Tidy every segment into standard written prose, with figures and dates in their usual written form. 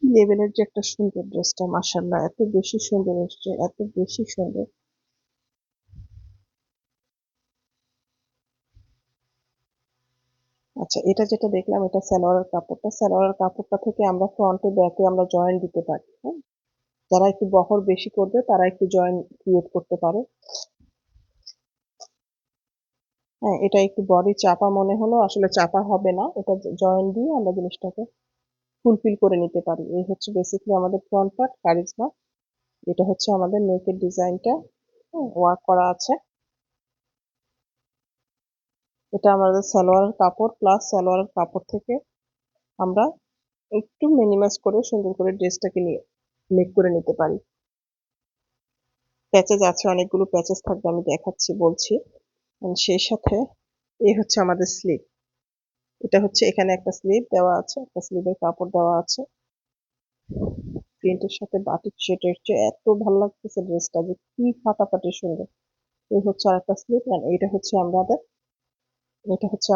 লেভেলের যে একটা সুন্দর ড্রেসটা, মাশাআল্লাহ এত বেশি সুন্দর এসছে, এত বেশি সুন্দর। আচ্ছা, এটা যেটা দেখলাম এটা সালোয়ারের কাপড়টা। সালোয়ারের কাপড়টা থেকে আমরা ফ্রন্টে ব্যাকে আমরা জয়েন দিতে পারি। হ্যাঁ, যারা একটু বহর বেশি করবে তারা একটু জয়েন ক্রিয়েট করতে পারে। হ্যাঁ, এটা একটু বডি চাপা মনে হলো, আসলে চাপা হবে না, এটা জয়েন দিয়ে আমরা জিনিসটাকে ফুলফিল করে নিতে পারি। এই হচ্ছে বেসিক্যালি আমাদের ফ্রন্ট পার্ট কারিজমা। এটা হচ্ছে আমাদের নেকের ডিজাইনটা, ওয়ার্ক করা আছে। এটা আমাদের সালোয়ারের কাপড়, প্লাস সালোয়ারের কাপড় থেকে আমরা একটু মিনিমাইজ করে সুন্দর করে ড্রেসটাকে নিয়ে মেক করে নিতে পারি। প্যাচেজ আছে, অনেকগুলো প্যাচেজ থাকবে, আমি দেখাচ্ছি বলছি। সেই সাথে এই হচ্ছে আমাদের স্লিভ। এটা হচ্ছে এখানে একটা স্লিভ দেওয়া আছে, একটা স্লিভের কাপড় দেওয়া আছে প্রিন্টের সাথে বাটিক শেডের চেয়ে এত ভালো লাগতেছে ড্রেসটা যে কি ফাটাফাটি সুন্দর। এই হচ্ছে আরেকটা স্লিভ, আর এটা হচ্ছে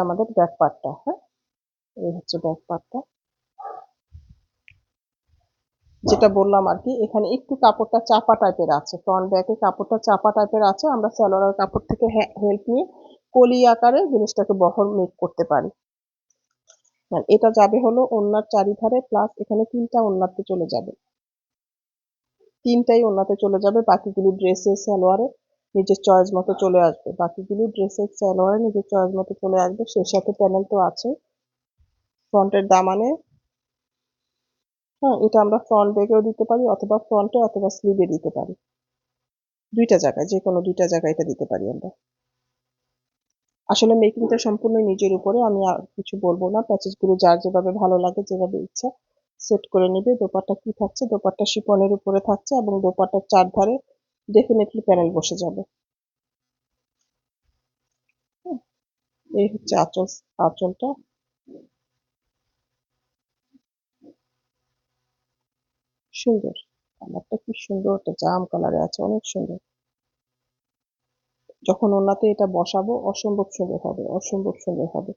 আমাদের ব্যাক পার্টটা। হ্যাঁ, এই হচ্ছে ব্যাক পার্টটা, যেটা বললাম আর কি। এখানে একটু কাপড়টা চাপা টাইপের আছে, ফ্রন্ট ব্যাকে কাপড়টা চাপা টাইপের আছে, আমরা সালোয়ারের কাপড় থেকে হেল্প নিয়ে কলি আকারে জিনিসটাকে বহর মেক করতে পারি। এটা যাবে হলো ওড়নার চারিধারে, প্লাস এখানে তিনটা ওড়নাতে চলে যাবে, তিনটাই ওড়নাতে চলে যাবে। বাকিগুলো ড্রেসে সালোয়ারে নিজের চয়েস মতো চলে আসবে, বাকিগুলো ড্রেসের সালোয়ারে নিজের চয়েস মতো চলে আসবে। সেই সাথে প্যানেল তো আছে ফ্রন্টের দামানে। হ্যাঁ, এটা আমরা ফ্রন্ট ব্যাগেও দিতে পারি, অথবা ফ্রন্টে অথবা স্লিভে দিতে পারি, দুইটা জায়গায়, যে কোনো দুইটা জায়গায় এটা দিতে পারি আমরা। আসলে মেকিংটা সম্পূর্ণ নিজের উপরে, আমি আর কিছু বলবো না। প্যাচেস গুলো যার যেভাবে ভালো লাগে, যেভাবে ইচ্ছা সেট করে নিবে। দোপাট্টা কি থাকছে, দোপাট্টা শিফনের উপরে থাকছে, এবং দোপাট্টার চারধারে ডেফিনেটলি প্যানেল বসে যাবে। হুম, এই হচ্ছে আঁচলটা সুন্দর, কালারটা কি সুন্দর, একটা জাম কালারে আছে, অনেক সুন্দর। যখন ওনাতে এটা বসাবো অসম্ভব সুন্দর হবে, অসম্ভব সুন্দর হবে।